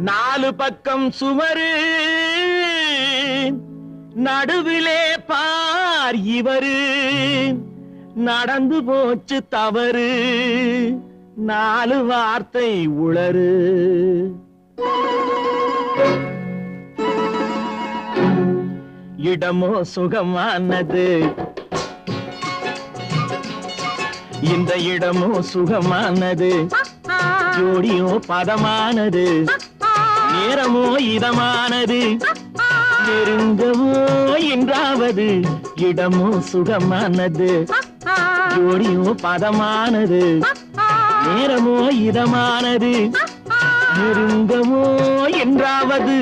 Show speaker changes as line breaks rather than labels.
நாலு பக்கம் சுவரு நடுவிலே பார் இவரு நடந்து போச்சு தவறு நாலு வார்த்தை உளறு இடமோ சுகமானது இந்த இடமோ சுகமானது ஜோடியோ பதமானது நேரமோ இதமானது நெருங்கவோ என்றாவது இடமோ சுகமானது ஜோடியோ பதமானது நேரமோ இதமானது நெருங்கவோ என்றாவது